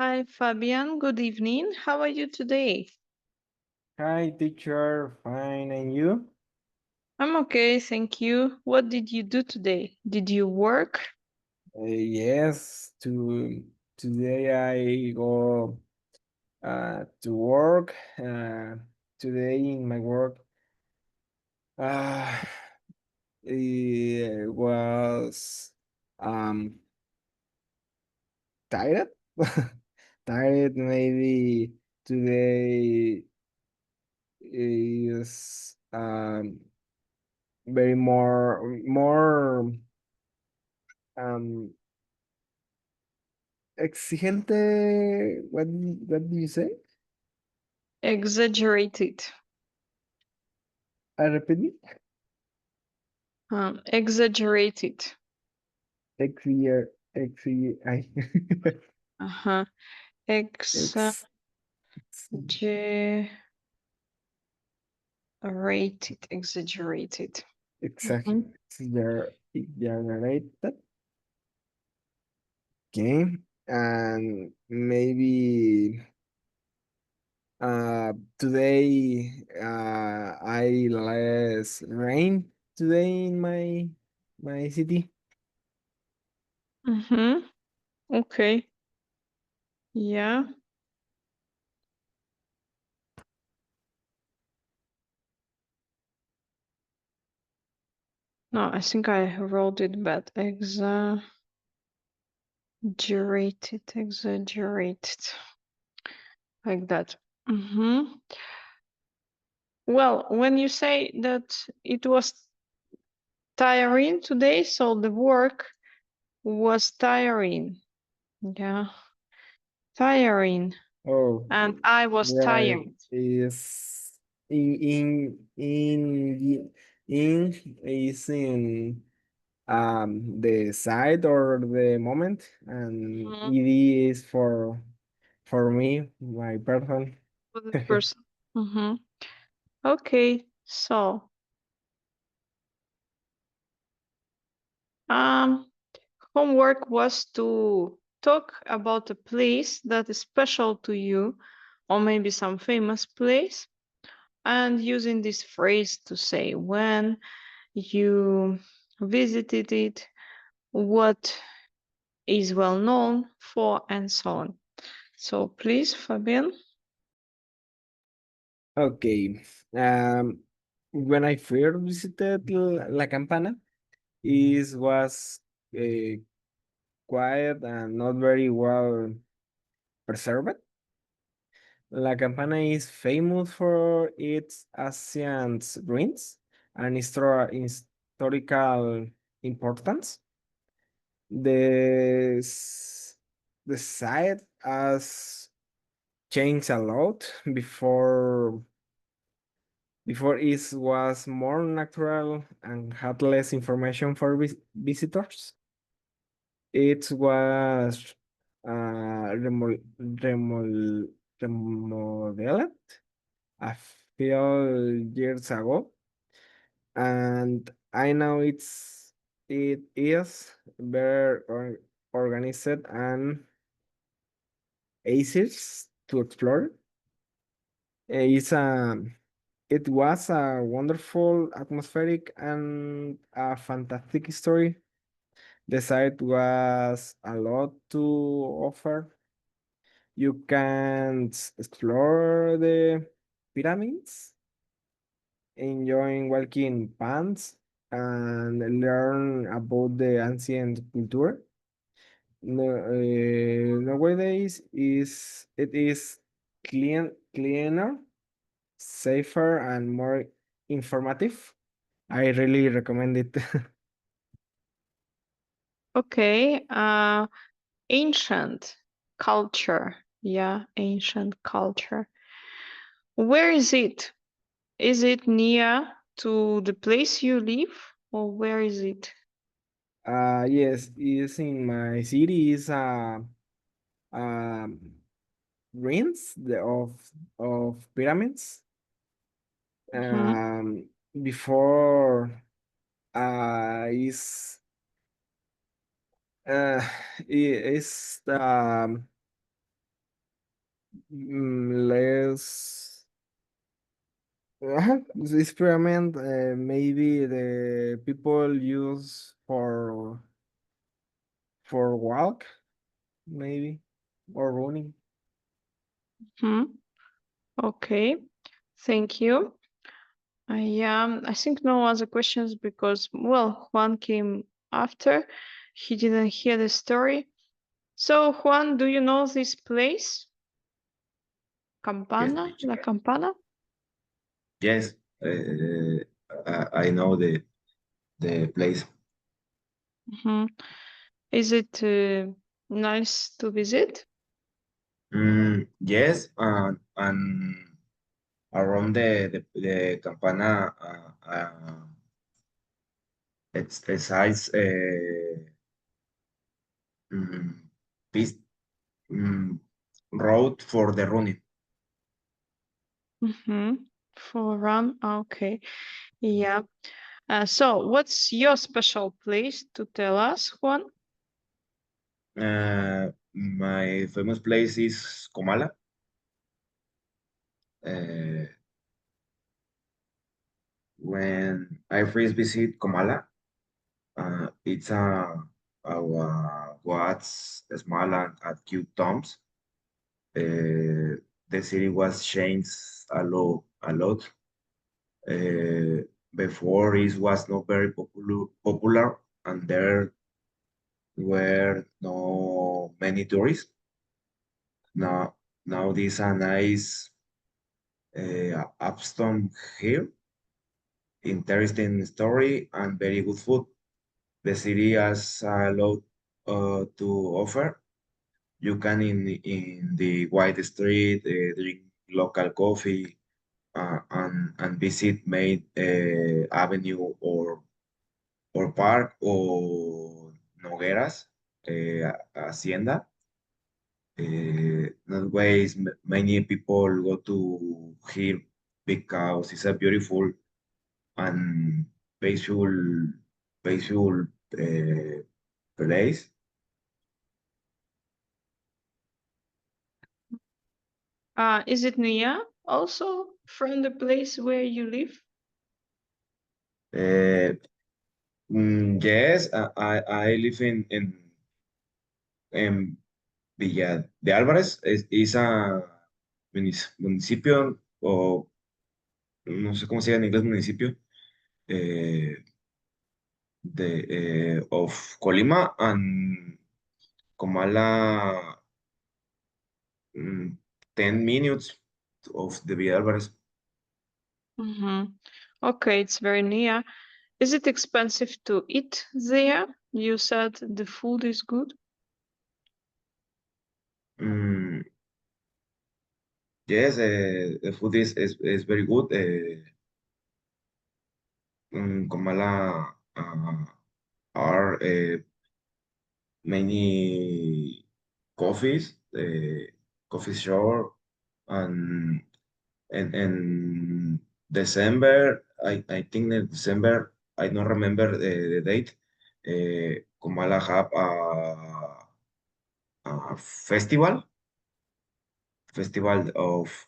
Hi, Fabian. Good evening. How are you today? Hi, teacher. Fine, and you? I'm okay, thank you. What did you do today? Did you work? Yes. Today I go to work. Today in my work, uh, it was um tired. Tired. Maybe today is very more um exigente. What do you say? Exaggerated. I repeat it. Exaggerated. I Uh-huh. ex Exaggerated. Exaggerated. exactly Mhm. exaggerated game, and maybe uh today I less rain today in my city. Mm-hmm. Okay. Yeah. No, I think I wrote it bad. Exaggerated. Like that. Mm-hmm. Well, when you say that it was tiring today, so the work was tiring. Yeah, tiring. Oh, And I was right. tired. Is in is in the side or the moment, and Mhm. ed is for me, my person. For the person. Hmm. Okay, so um, homework was to talk about a place that is special to you, or maybe some famous place, and using this phrase to say when you visited it, what is well known for, and so on. So please, Fabian. Okay. um when I first visited La Campana, it was uh, quiet and not very well preserved. La Campana is famous for its ancient ruins and historical importance. The s- the site has changed a lot before it was more natural and had less information for visitors. It was remodeled a few years ago, and I know it is better organized and easier to explore. It's it was a wonderful, atmospheric, and a fantastic story. The site was a lot to offer. You can explore the pyramids, enjoying walking pants, and learn about the ancient culture. No, nowadays it is cleaner, safer, and more informative. I really recommend it. Okay, ancient culture. Yeah, ancient culture. Where is it? Is it near to the place you live, or where is it? Yes, is in my city is um ruins of pyramids. Hmm. Before is uh is Let's this experiment. Maybe the people use for walk, maybe, or running. Hmm. Okay. Thank you. I think no other questions because, well, Juan came after. He didn't hear the story. So, Juan, do you know this place? Yes, Campana? La teacher. Campana? Yes, I know the place. Hmm. Is it nice to visit? Yes, and around the Campana, it size mm, this mm, road for the running. Hmm. For run? Okay. Yeah. So, what's your special place to tell us, Juan? My famous place is Comala. Uh, when I first visit Comala, it's what's small and cute towns. The city was changed a lot. Uh, Before it was not very popular, and there were no many tourists. Now, now this a nice upstone here, interesting story, and very good food. The city has a lot to offer. You can in the white street drink local coffee and visit main avenue or park or Nogueras Hacienda. That ways many people go to here because it's a beautiful and peaceful peaceful uh, place. Is it near also from the place where you live? Uh, yes, I live in Villa de Álvarez. Es a municipio o no sé cómo se llama en inglés municipio eh, of Colima and Comala 10 minutes of the Villa Álvarez. Hmm. Okay, it's very near. Is it expensive to eat there? You said the food is good. Mm, yes, the food is very good. Comala are many coffees, coffee shop, and in December, I think in December, I don't remember the date. Comala have a festival of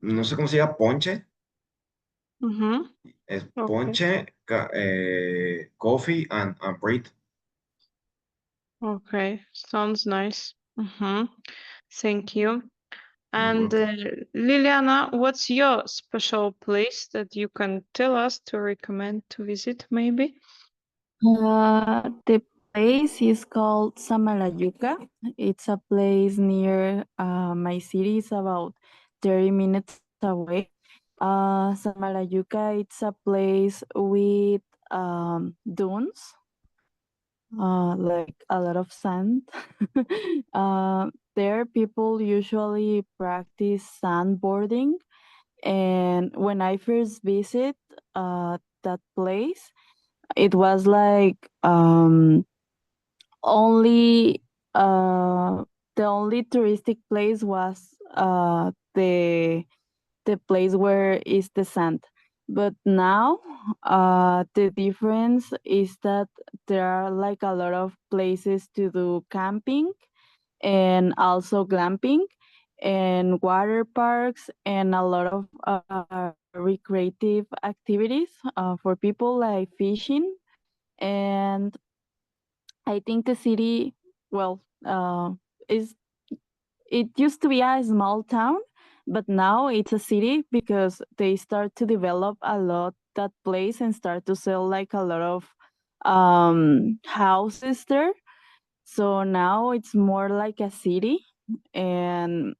no sé cómo se llama, ponche, Mm-hmm. es Okay. ponche, coffee and bread. Okay. Sounds nice. Mm-hmm. Thank you. You're And welcome. Liliana, what's your special place that you can tell us to recommend to visit, maybe? The place is called Samalayuca. It's a place near my city. It's about 30 minutes away. Samalayuca, it's a place with dunes, like a lot of sand. There, people usually practice sandboarding. And when I first visit that place, it was like only the only touristic place was the place where is the sand. But now the difference is that there are like a lot of places to do camping, and also glamping and water parks and a lot of recreative activities for people like fishing. And I think the city, well, is it used to be a small town, but now it's a city because they start to develop a lot that place and start to sell like a lot of houses there. So now it's more like a city, and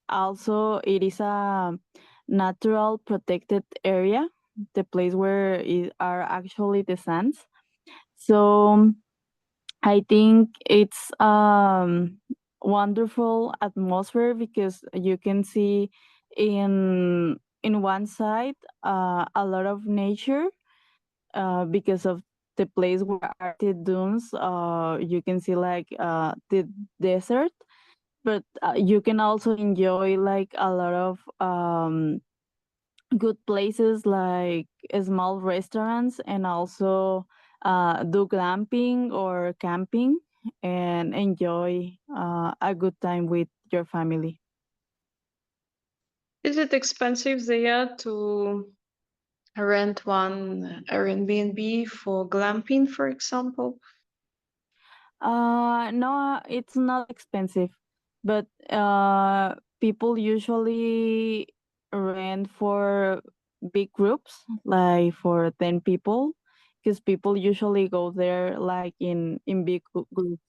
also it is a natural protected area, the place where it are actually the sands. So I think it's wonderful atmosphere because you can see in one side a lot of nature because of the place where are the dunes. You can see like the desert, but you can also enjoy like a lot of good places like small restaurants, and also do glamping or camping and enjoy a good time with your family. Is it expensive there to rent one Airbnb for glamping, for example? No, it's not expensive, but people usually rent for big groups, like for 10 people, because people usually go there like in big groups.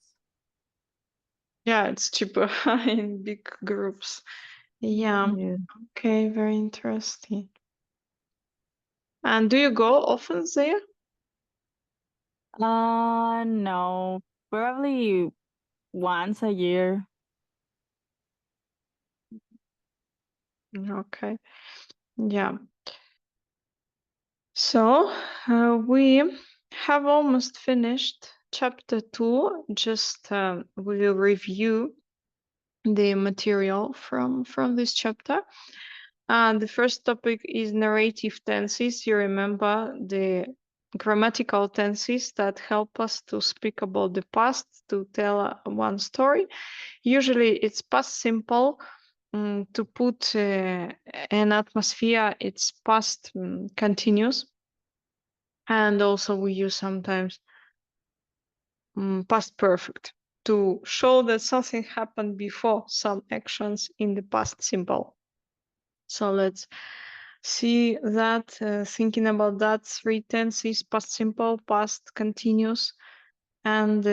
Yeah, it's cheaper in big groups. Yeah, Yeah. okay, very interesting. And do you go often there? No, probably once a year. Okay, yeah. So we have almost finished chapter 2. Just we will review the material from this chapter. And the first topic is narrative tenses. You remember the grammatical tenses that help us to speak about the past, to tell one story. Usually it's past simple. To put an atmosphere, it's past continuous. And also we use sometimes past perfect to show that something happened before some actions in the past simple. So let's see that, thinking about that, three tenses: past simple, past continuous, and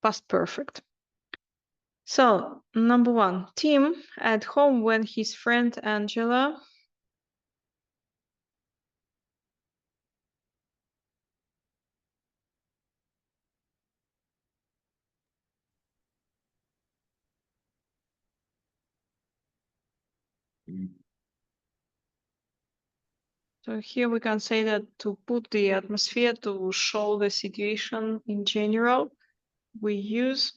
past perfect. So, number one, Tim at home when his friend Angela. Mm, So here we can say that to put the atmosphere, to show the situation in general, we use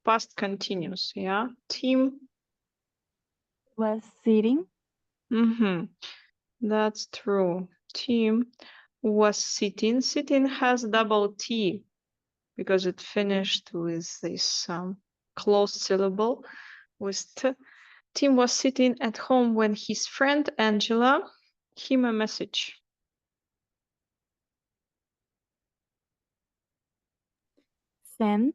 past continuous. Yeah, Tim. Was sitting. Mm-hmm. That's true. Tim was sitting. Sitting has double T because it finished with this closed syllable with T. Tim was sitting at home when his friend Angela him a message. Sent.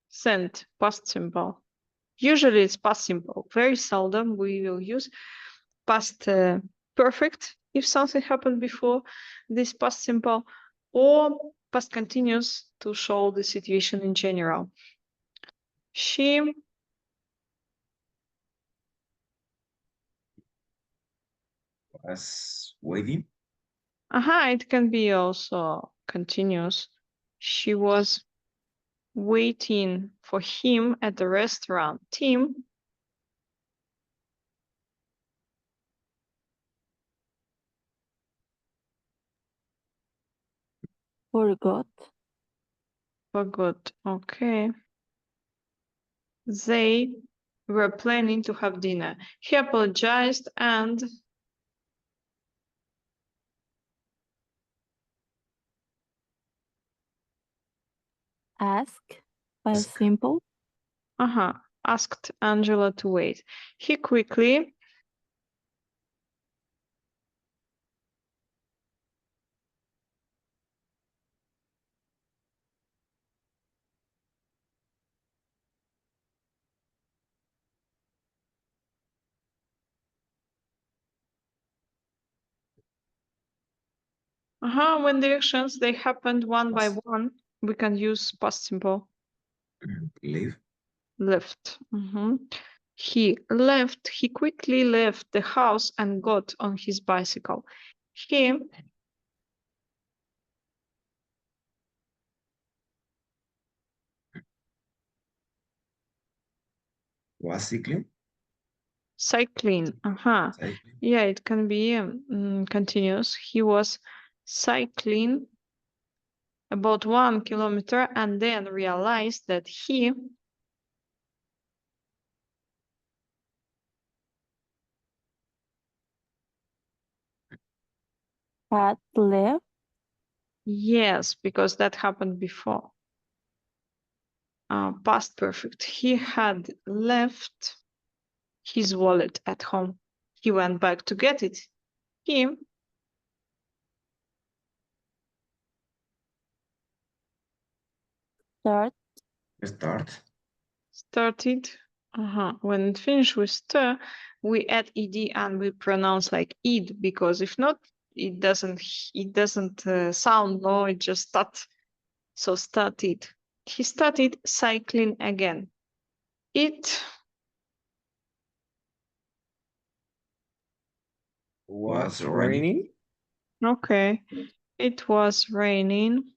Sent, past simple. Usually it's past simple. Very seldom we will use past perfect if something happened before this past simple, or past continuous to show the situation in general. She, was waiting. it can be also continuous. She was waiting for him at the restaurant. Tim Forgot. forgot. Okay. They were planning to have dinner. He apologized and Ask. Was Ask. simple. asked Angela to wait. He quickly when the actions they happened one by one, we can use past simple. Leave. Left. He left. He quickly left the house and got on his bicycle. He Was cycling. cycling. Cycling. Yeah, it can be continuous. He was cycling about 1 kilometer and then realized that he Had left. yes, because that happened before. Past perfect. He had left his wallet at home. He went back to get it. He Start. Start. started. When it finished with st, we add ed and we pronounce like id, because if not, it doesn't sound. No, it just start. So started. He started cycling again. It Was Was raining. raining. okay. It was raining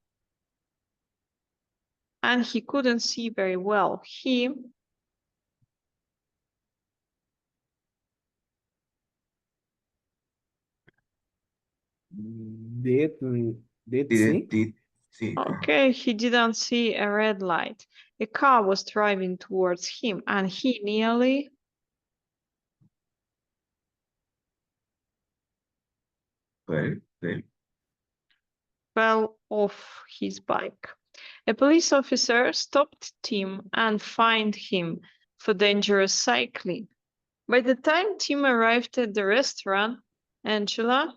and he couldn't see very well. He Did see. Did see. okay, he didn't see a red light. A car was driving towards him and he nearly Well, fell off his bike. A police officer stopped Tim and fined him for dangerous cycling. By the time Tim arrived at the restaurant, Angela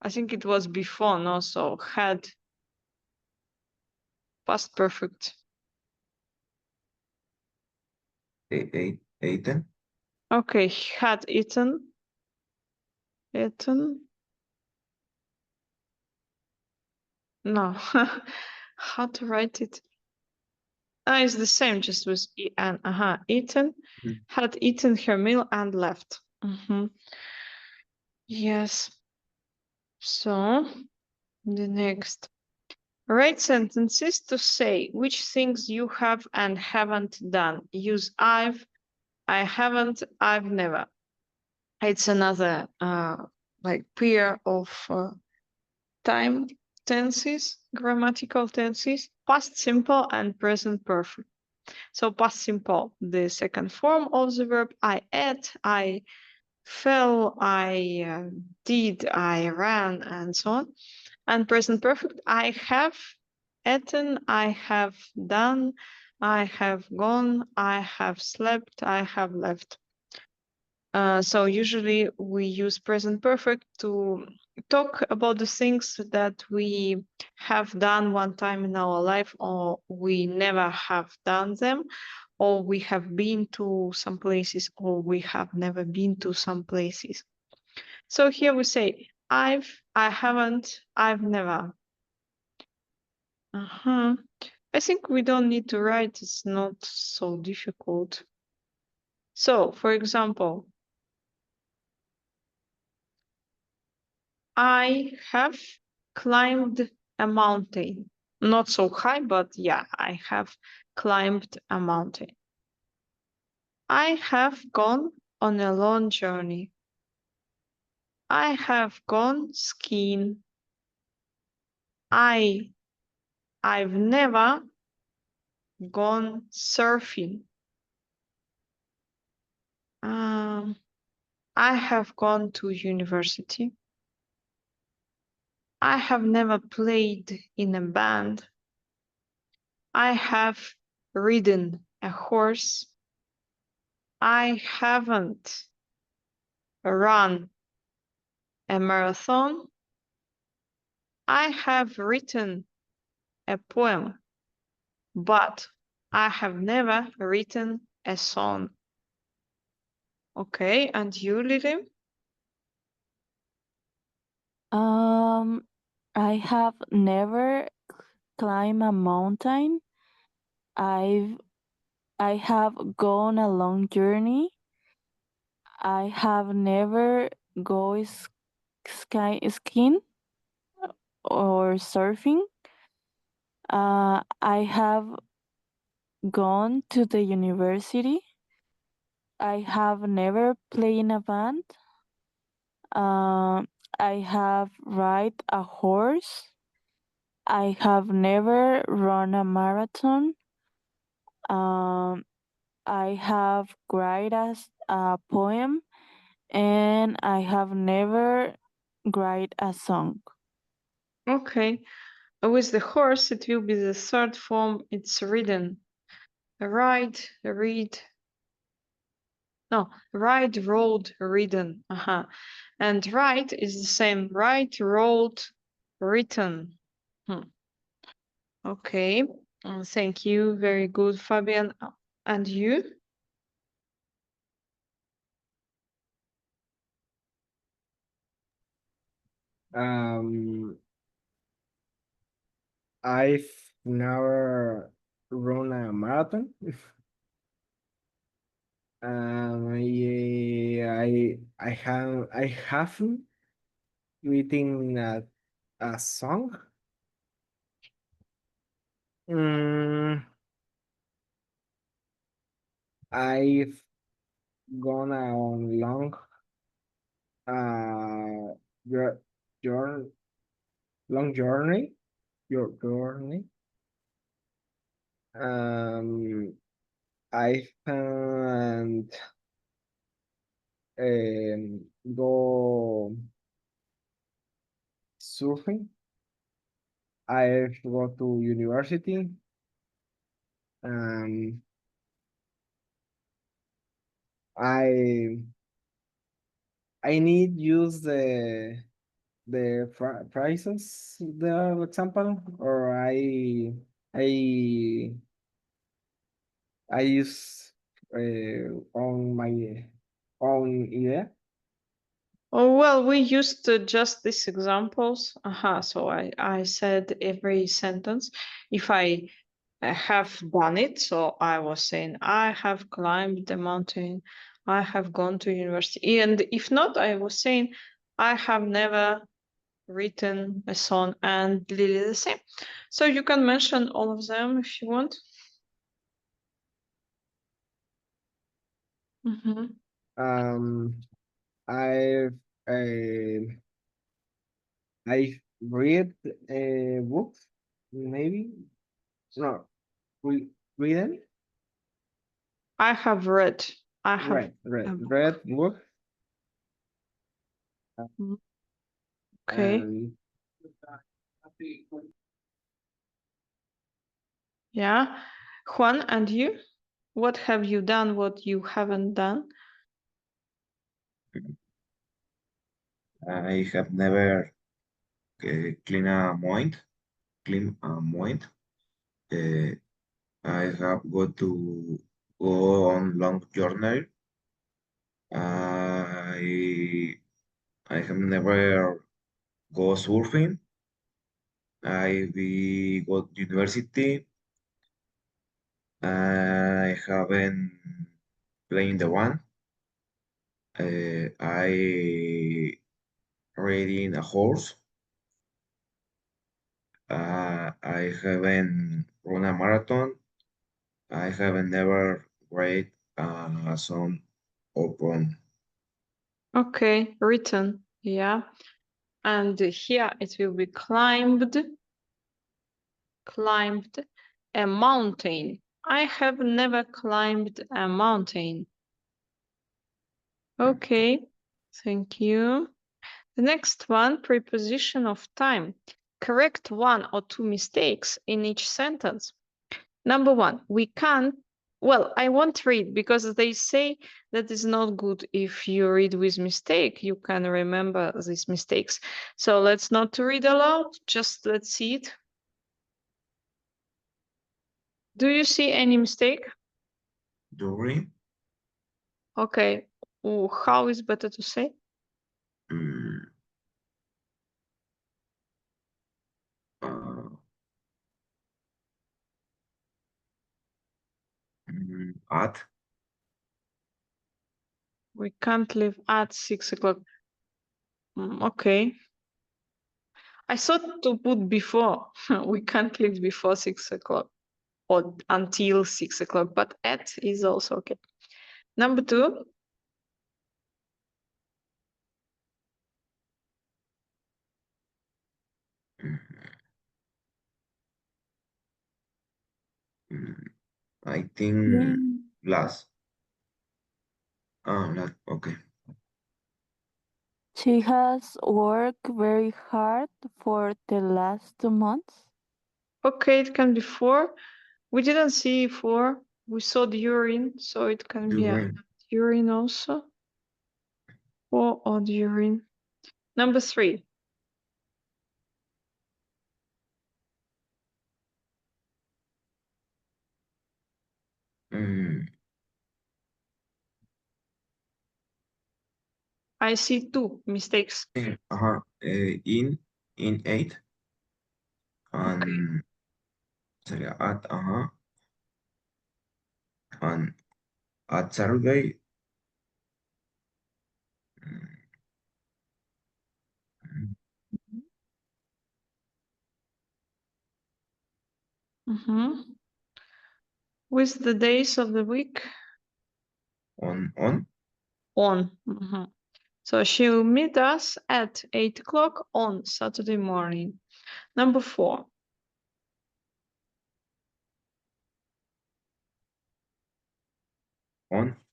I think it was before, no? So had past perfect. eaten. Okay, had eaten. Eaten. No. How to write it? It's the same, just with e and eaten. Had eaten her meal and left. Yes. So the next. Write sentences to say which things you have and haven't done. Use I haven't, I've never. It's another like pair of time tenses, grammatical tenses, past simple and present perfect. So past simple, the second form of the verb, I ate, I fell, I did, I ran, and so on. And present perfect, I have eaten, I have done, I have gone, I have slept, I have left. So usually we use present perfect to talk about the things that we have done one time in our life, or we never have done them, or we have been to some places, or we have never been to some places. So here we say I haven't, I've never. I think we don't need to write, it's not so difficult. So, for example, I have climbed a mountain. Not so high, but yeah, I have climbed a mountain. I have gone on a long journey. I have gone skiing. I've never gone surfing. I have gone to university. I have never played in a band. I have ridden a horse. I haven't run a marathon. I have written a poem, but I have never written a song. Okay, and you, Lily? I have never climbed a mountain. I have gone a long journey. I have never go skiing or surfing. I have gone to the university. I have never played in a band. I have ride a horse. I have never run a marathon. Um, I have write a poem, and I have never write a song. Okay. With the horse, it will be the third form. It's ridden. Ride, read. No, ride, rode, ridden. And write is the same. Write, wrote, written. Okay. Thank you. Very good, Fabian. And you? I've never run a marathon. Yeah, I haven't written a song. Mm, I've gone on uh your jour- long journey. Your journey. Um, I can't go surfing. I've go to university. Um, I I need use the prices the example, or I I use on my own idea. Oh, well, we used just these examples. So I said every sentence. If I have done it, so I was saying, I have climbed the mountain, I have gone to university. And if not, I was saying, I have never written a song, and Lily the same. So you can mention all of them if you want. Mhm. Um, I've uh, I read books, maybe no, we read I have read. I have a book. read book. Mhm. Okay. And Yeah. Juan, and you? What have you done? What you haven't done? I have never cleaned a moint. Clean a moint. Uh, I have got to go on long journey. I I have never go surfing. I be go university. I haven't playing the one. I riding a horse. I haven't run a marathon. I haven't never read a song open. Okay, written. Yeah. And here it will be climbed a mountain. I have never climbed a mountain. Okay, thank you. The next one, preposition of time. Correct one or two mistakes in each sentence. Number one, we can't. Well, I won't read because they say that is not good if you read with mistake. You can remember these mistakes. So let's not read aloud. Just let's see it. Do you see any mistake? During. Okay. How is better to say? Mm, uh, at. We can't leave at 6 o'clock. Okay. I thought to put before. We can't leave before 6 o'clock or until 6 o'clock, but at is also okay. Number two. I think Yeah. last. Not okay. She has worked very hard for the last 2 months. Okay, it can be for. We didn't see for. We saw the urine, so it can be a During. urine also. For or urine. Number three. Mm, I see two mistakes. in 8 Okay. and sería at and at Saturday. mm, With the days of the week on on. So she'll meet us at 8 o'clock on Saturday morning. Number four.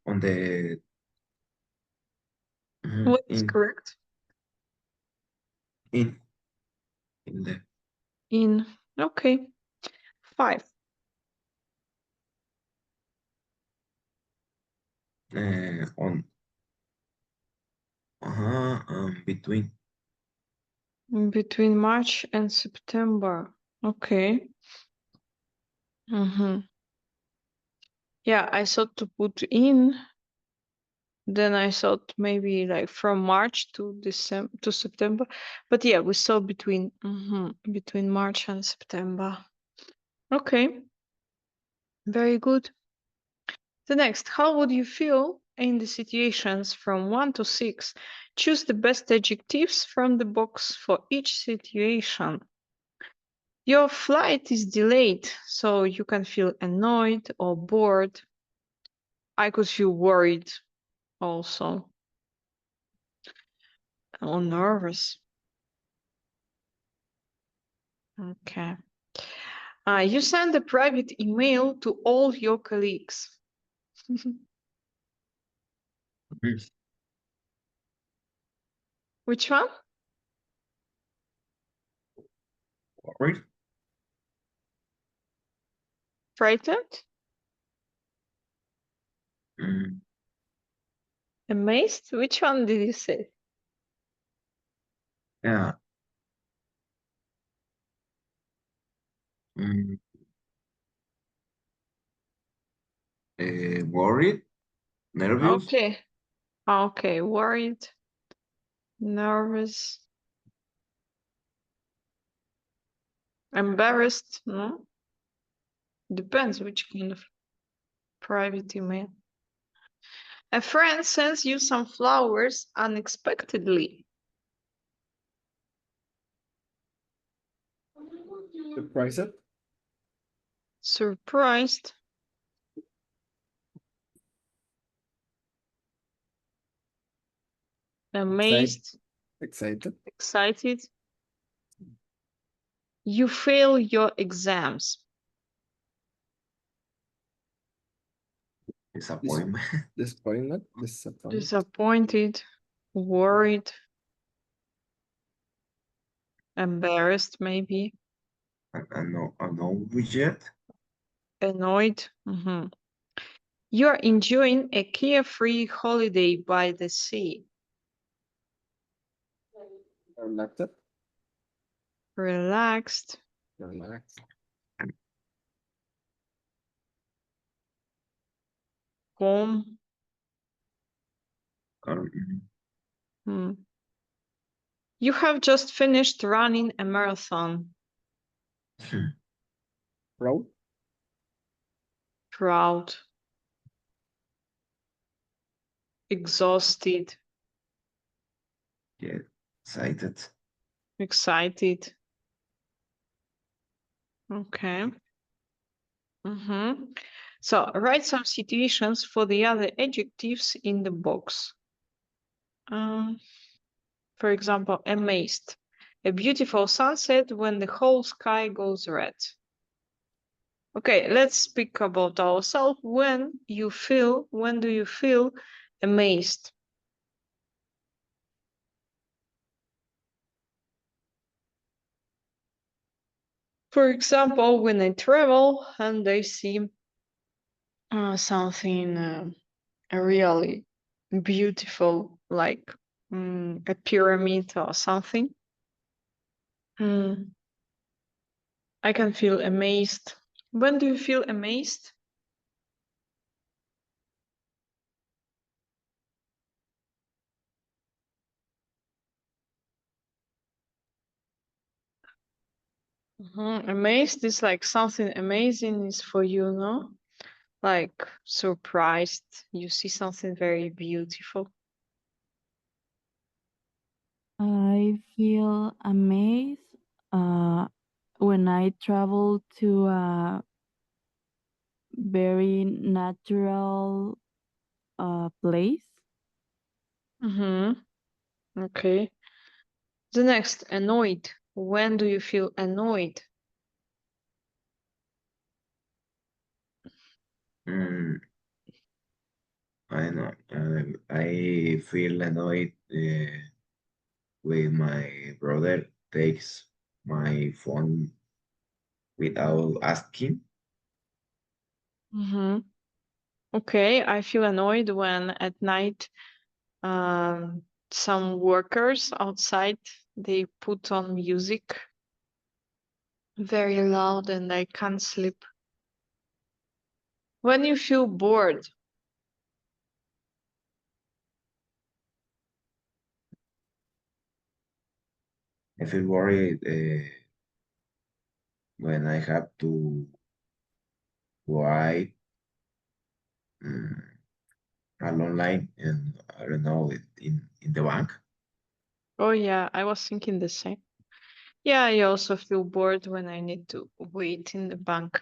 on the What is correct? in in the In. Okay. Five. on between Between March and September. Okay. Yeah, I thought to put in. Then I thought maybe like from March to December to September. But yeah, we saw between March and September. Okay. Very good. The next, how would you feel in the situations from 1 to 6? Choose the best adjectives from the box for each situation. Your flight is delayed, so you can feel annoyed or bored. I could feel worried also or nervous. Okay. You send a private email to all your colleagues. Which one? worried. Frightened? Mm, Amazed? Which one did you say? yeah. Mm, worried, nervous. Okay. Okay, worried, nervous, embarrassed, no? Depends which kind of private email. A friend sends you some flowers unexpectedly. Surprised? Surprised, amazed, Excited? excited. You fail your exams. disappointment, Disappointment. Disappointed, worried, embarrassed, maybe, and no budget. annoyed. You are enjoying a carefree holiday by the sea. Relaxed. Relaxed, Relaxed. calm. Um, Hmm. You have just finished running a marathon. Proud. Proud, exhausted, yeah, excited. excited. Okay. So write some situations for the other adjectives in the box. Um, for example, amazed. A beautiful sunset when the whole sky goes red. Okay, let's speak about ourselves. When do you feel amazed? For example, when I travel and I see something really beautiful, like a pyramid or something, I can feel amazed. When do you feel amazed? Amazed is like something amazing is for you, no? Like surprised, you see something very beautiful. I feel amazed when I travel to a very natural place. Mm-hmm. Okay. The next, annoyed. When do you feel annoyed? Mm, I know. I feel annoyed when my brother takes my phone without asking. Mm-hmm. Okay, I feel annoyed when at night some workers outside they put on music very loud and I can't sleep. When you feel bored, I feel worried when I have to write mm, a long line and I don't know in the bank. oh yeah, I was thinking the same. Yeah, I also feel bored when I need to wait in the bank.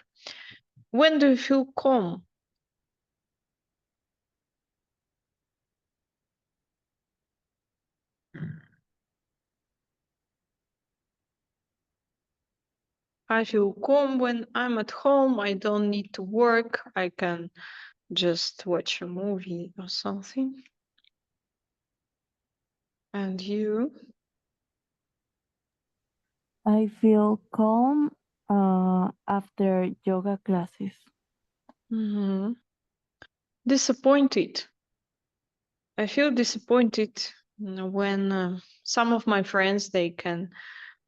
When do you feel calm? Mm, I feel calm when I'm at home. I don't need to work. I can just watch a movie or something. And you? I feel calm after yoga classes. hmm Disappointed. I feel disappointed when some of my friends they can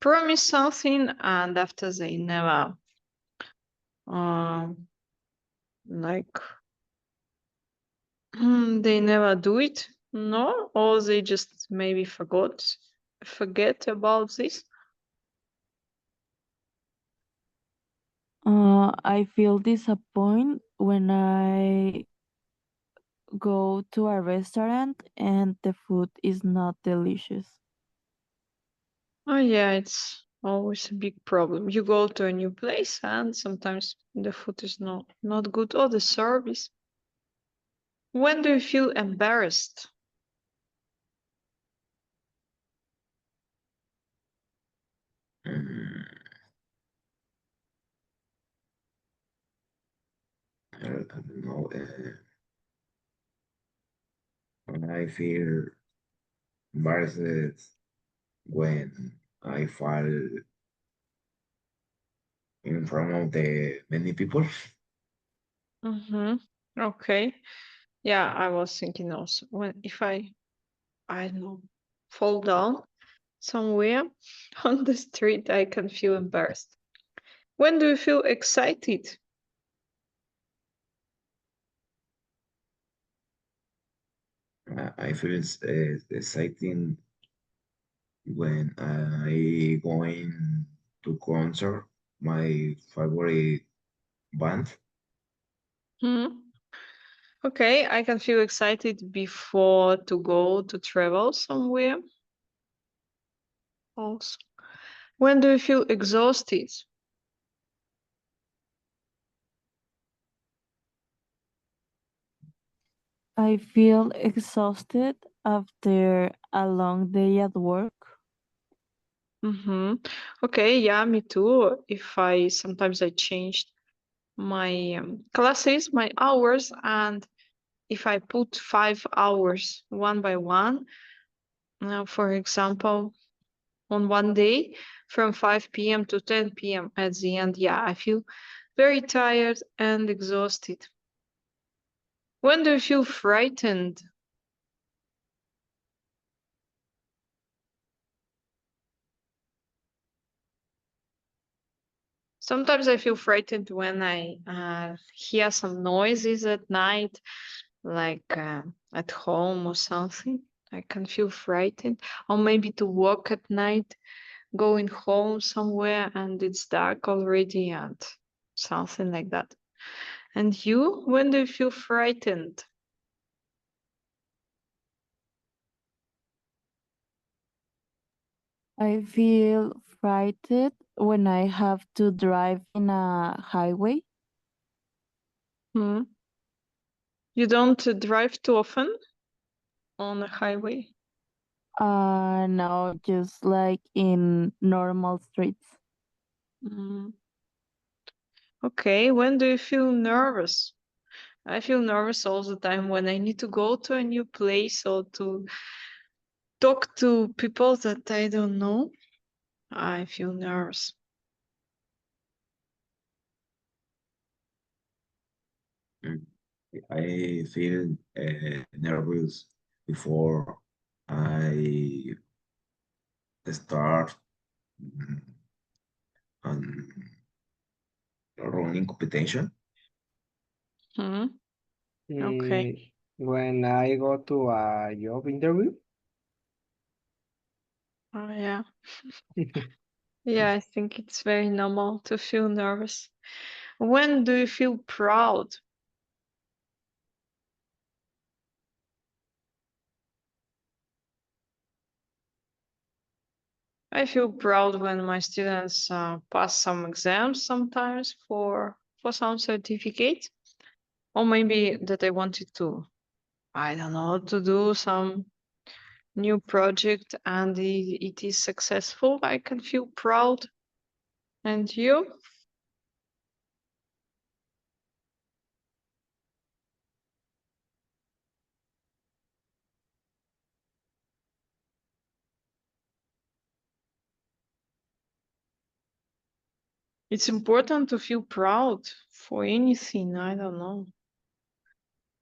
promise something and after they never um like they never do it, no, or they just maybe forget about this. I feel disappointed when I go to a restaurant and the food is not delicious. Oh yeah, it's always a big problem. You go to a new place and sometimes the food is not good or the service. When do you feel embarrassed? mm, I don't know. I feel embarrassed when I fall in front of the many people. Mm-hmm. Okay. Yeah, I was thinking also when if I don't know, fall down somewhere on the street, I can feel embarrassed. When do you feel excited? I feel exciting when I going to concert my favorite band. Hmm. Okay, I can feel excited before to go to travel somewhere also. When do you feel exhausted? I feel exhausted after a long day at work. Mm-hmm. Okay, yeah, me too. If I sometimes I changed my classes, my hours, and if I put 5 hours one by one, for example, on one day from 5 p.m. to 10 p.m. at the end, yeah, I feel very tired and exhausted. When do you feel frightened? Sometimes I feel frightened when I hear some noises at night, like at home or something. I can feel frightened. Or maybe to walk at night, going home somewhere and it's dark already and something like that. And you, when do you feel frightened? I feel frightened when I have to drive in a highway. Hmm? You don't drive too often on a highway? No, just like in normal streets. Mm. Okay, when do you feel nervous? I feel nervous all the time when I need to go to a new place or to talk to people that I don't know. I feel nervous. Mm. I feel nervous before I start mm, and running competition. Hmm? Okay. Mm, when I go to a job interview, Oh, yeah. Yeah, I think it's very normal to feel nervous. When do you feel proud? I feel proud when my students pass some exams sometimes for some certificate, or maybe that I wanted to, I don't know, to do some new project and it is successful. I can feel proud. And you? It's important to feel proud for anything. I don't know.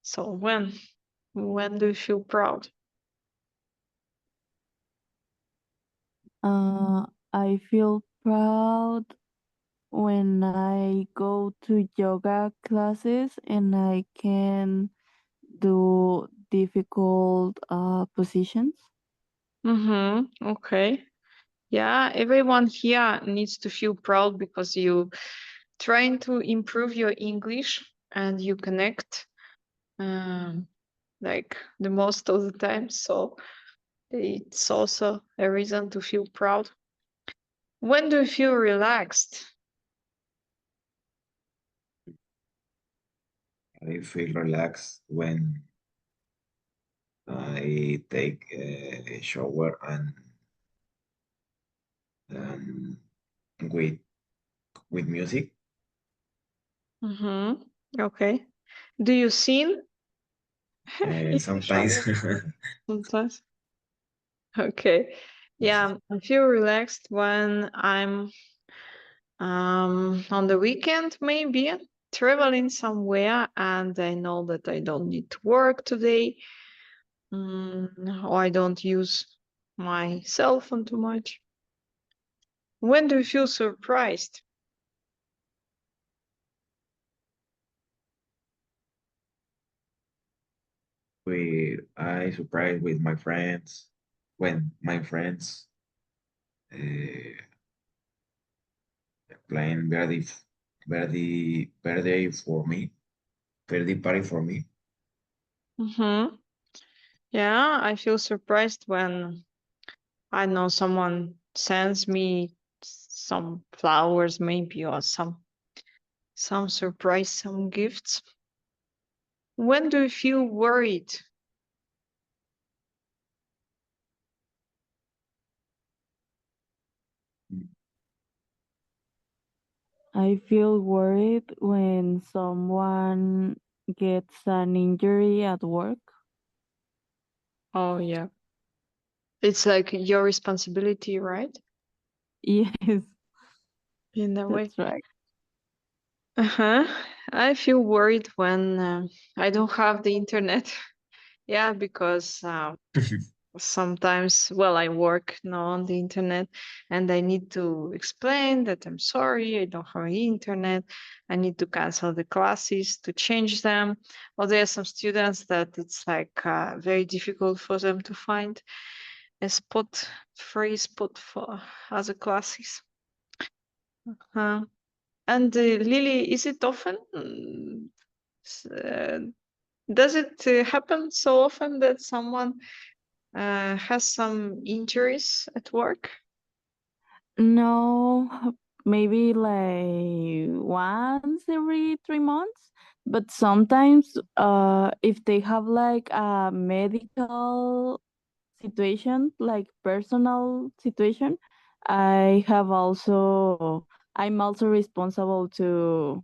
So when do you feel proud? Uh, I feel proud when I go to yoga classes and I can do difficult positions. Mm-hmm. Okay. Yeah, everyone here needs to feel proud because you trying to improve your English and you connect um, like the most of the time. So it's also a reason to feel proud. When do you feel relaxed? I feel relaxed when I take a shower and with music. Mm-hmm. Okay. Do you sing? Sometimes. Sometimes. Okay. Yeah, I feel relaxed when I'm on the weekend, maybe traveling somewhere, and I know that I don't need to work today, or I don't use my cell phone too much. When do you feel surprised? I surprised with my friends when my friends uh, playing birthday for me, birthday party for me. Mm-hmm. Yeah, I feel surprised when I know someone sends me some flowers, maybe, or some surprise, some gifts. When do you feel worried? I feel worried when someone gets an injury at work. Oh yeah, it's like your responsibility, right? Yes, In a way. that's right. Uh-huh. I feel worried when I don't have the internet. Yeah, because sometimes, well, I work now on the internet and I need to explain that I'm sorry, I don't have internet. I need to cancel the classes to change them. Or there are some students that it's like very difficult for them to find a spot, free spot for other classes. Uh, and Lily, is it often? Does it happen so often that someone has some injuries at work? No, maybe like once every 3 months. But sometimes, if they have like a medical situation, like personal situation, I have also I'm also responsible to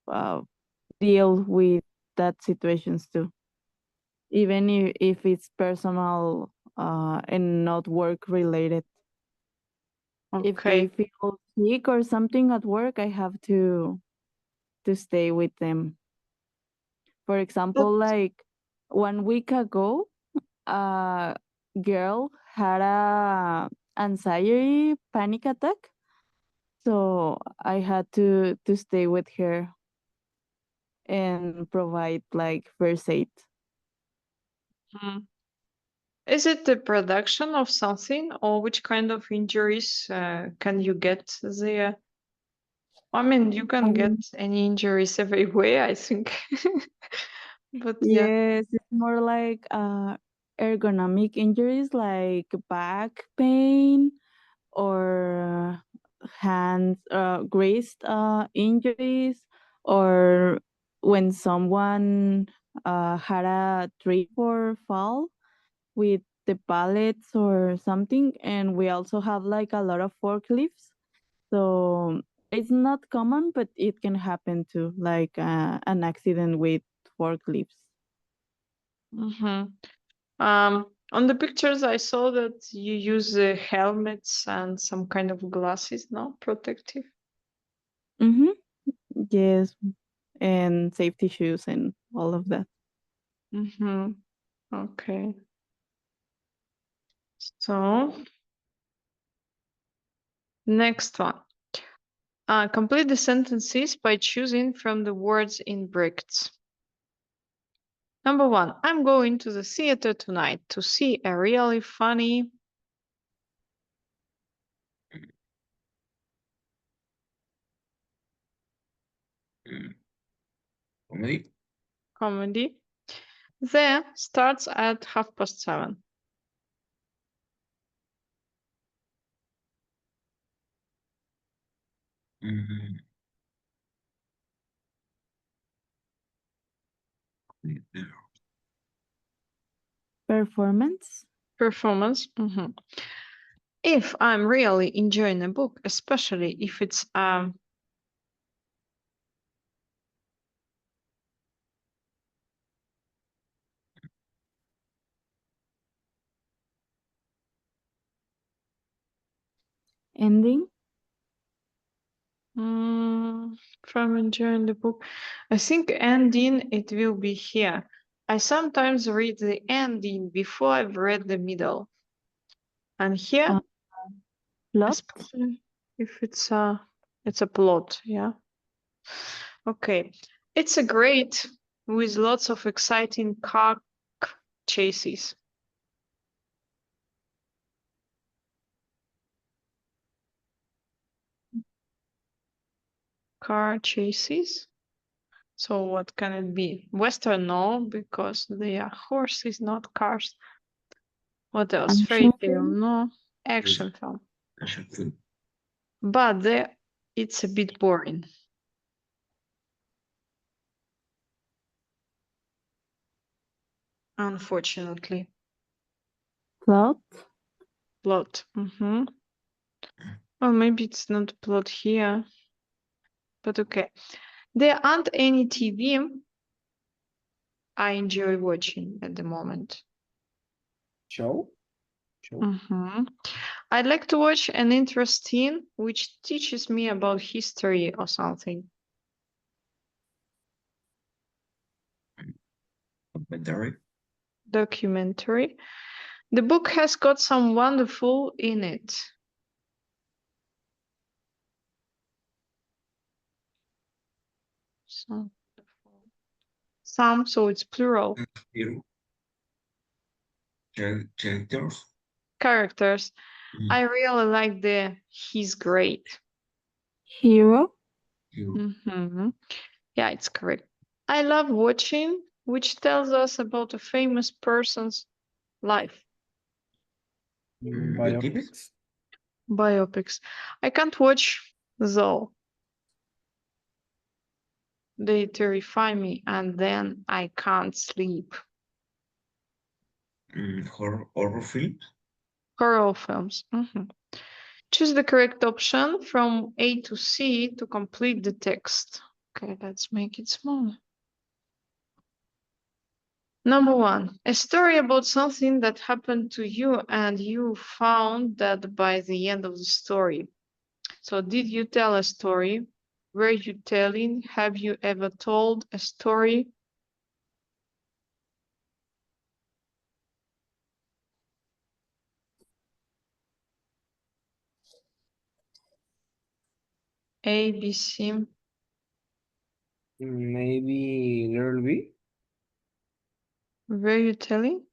uh, deal with that situations too, even if it's personal and not work related. If they Okay. feel sick or something at work, I have to stay with them. For That, example, like 1 week ago, a girl had a anxiety panic attack, so I had to stay with her and provide like first aid. mm. Is it the production of something, or which kind of injuries can you get there? I mean, you can get Um, any injuries everywhere, I think. But yeah. yes, it's more like ergonomic injuries like back pain or hands wrist injuries, or when someone had a trip or fall with the pallets or something. And we also have like a lot of forklifts, so it's not common, but it can happen too, like an accident with forklifts. Mhm. On the pictures, I saw that you use helmets and some kind of glasses, no? Protective. Mm-hmm. Yes, and safety shoes and all of that. Mm-hmm. Okay. So, next one. Complete the sentences by choosing from the words in brackets. Number one, I'm going to the theater tonight to see a really funny Mm, Comedy. comedy. There starts at 7:30. Mm, Performance. Performance. Mhm. If I'm really enjoying a book, especially if it's Ending? From enjoying the book. I think ending it will be here. I sometimes read the ending before I've read the middle. And here, Uh, Plot? especially if it's a plot, yeah. Okay. It's a great with lots of exciting car chases. Car chases. So what can it be? Western, no, because they are horses, not cars. What else? Fairy Action tale, film? no. Action film. Action film. But there, it's a bit boring. Unfortunately. Plot? Plot. Or maybe it's not plot here. But okay. There aren't any TV I enjoy watching at the moment. Show? I'd like to watch an interesting which teaches me about history or something. Documentary. Documentary. The book has got some wonderful in it. Some, so it's plural. Hero. Characters. Characters. I really like the he's great. Hero? Hero. Yeah, it's correct. I love watching, which tells us about a famous person's life. Biopics? Biopics. I can't watch though. They terrify me and then I can't sleep. Horror film. Horror films. Choose the correct option from A to C to complete the text. Okay, let's make it smaller. Number 1, a story about something that happened to you and you found that by the end of the story. So did you tell a story? Were you telling? Have you ever told a story? A, B, C. Maybe Little B? Were you telling?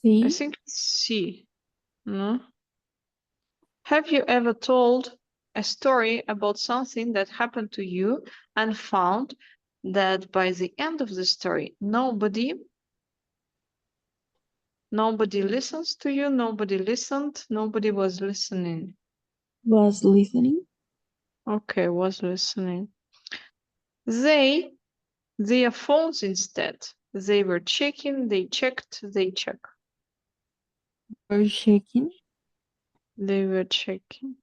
I C? think it's C. No? Have you ever told a story about something that happened to you and found that by the end of the story, nobody listens to you, nobody listened, nobody was listening. Was listening? Okay, was listening. They, their phones instead. They were checking, they checked, they check. Were checking? They were checking.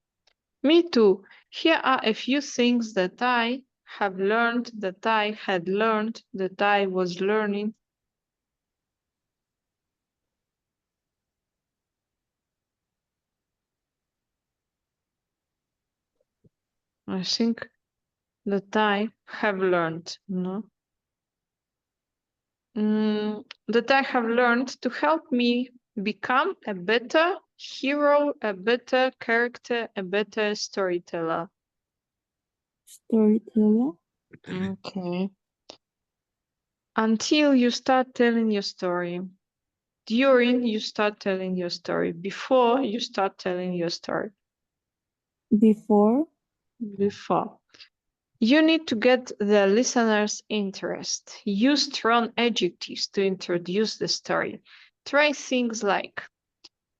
Me too. Here are a few things that I have learned, that I had learned, that I was learning. I think that I have learned, no? That I have learned to help me become a better hero, a better character, a better storyteller. Storyteller? Okay. Until you start telling your story. During you start telling your story. Before you start telling your story. Before? Before. You need to get the listener's interest. Use strong adjectives to introduce the story. Try things like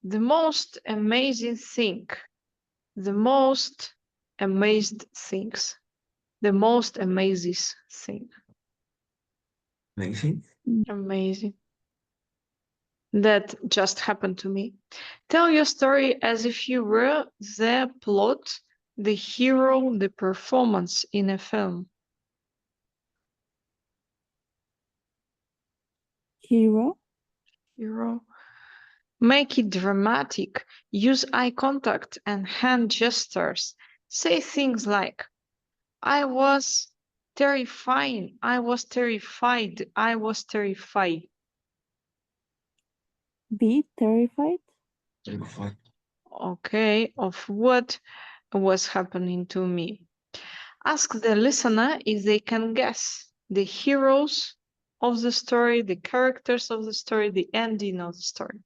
the most amazing thing, the most amazed things, the most amazing thing. Amazing. Amazing. That just happened to me. Tell your story as if you were the plot, the hero, the performance in a film. Hero? Hero. Make it dramatic. Use eye contact and hand gestures. Say things like, I was terrifying. I was terrified. I was terrified. Be terrified. Terrified. Okay, of what was happening to me. Ask the listener if they can guess the heroes of the story, the characters of the story, the ending of the story.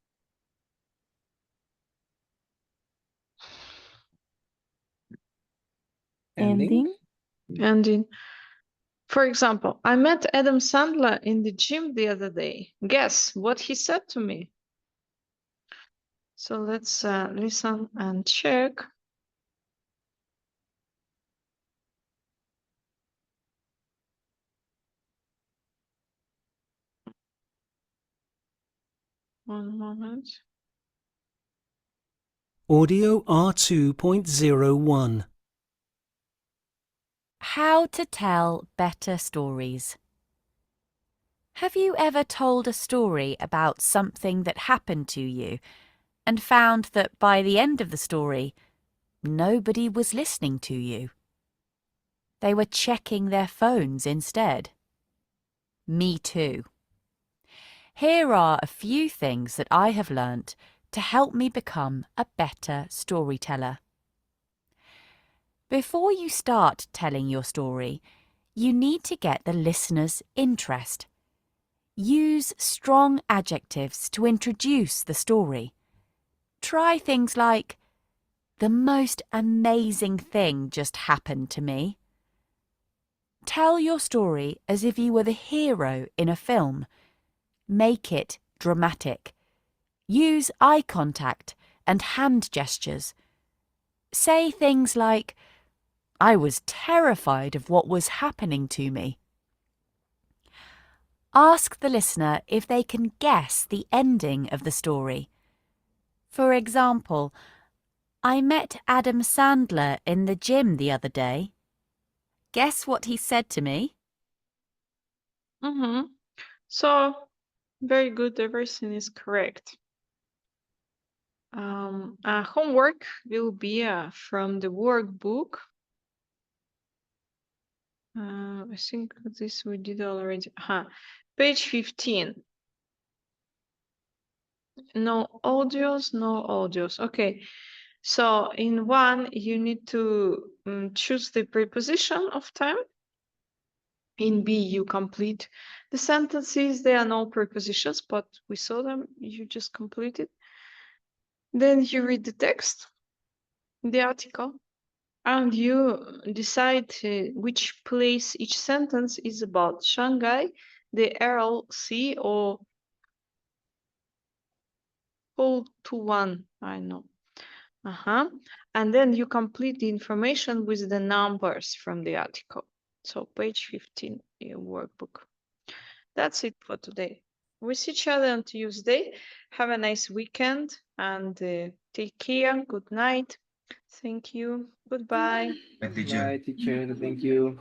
Ending? Ending. For example, I met Adam Sandler in the gym the other day. Guess what he said to me? So let's listen and check. One moment. Audio R2.01. How to tell better stories. Have you ever told a story about something that happened to you and found that by the end of the story, nobody was listening to you? They were checking their phones instead. Me too. Here are a few things that I have learnt to help me become a better storyteller. Before you start telling your story, you need to get the listener's interest. Use strong adjectives to introduce the story. Try things like, the most amazing thing just happened to me. Tell your story as if you were the hero in a film. Make it dramatic. Use eye contact and hand gestures. Say things like, I was terrified of what was happening to me. Ask the listener if they can guess the ending of the story. For example, I met Adam Sandler in the gym the other day. Guess what he said to me? So, very good. Everything is correct. Homework will be from the workbook. I think this we did already. Page 15. No audios, no audios. Okay. So in one, you need to choose the preposition of time. In B, you complete the sentences. There are no prepositions, but we saw them. You just complete it. Then you read the text, the article, and you decide which place each sentence is about. Shanghai, the RLC, or Hold to one. I know. And then you complete the information with the numbers from the article. So page 15 in your workbook. That's it for today. We see each other on Tuesday. Have a nice weekend and take care. Good night. Thank you. Goodbye. My teacher. Bye, teacher. Thank you.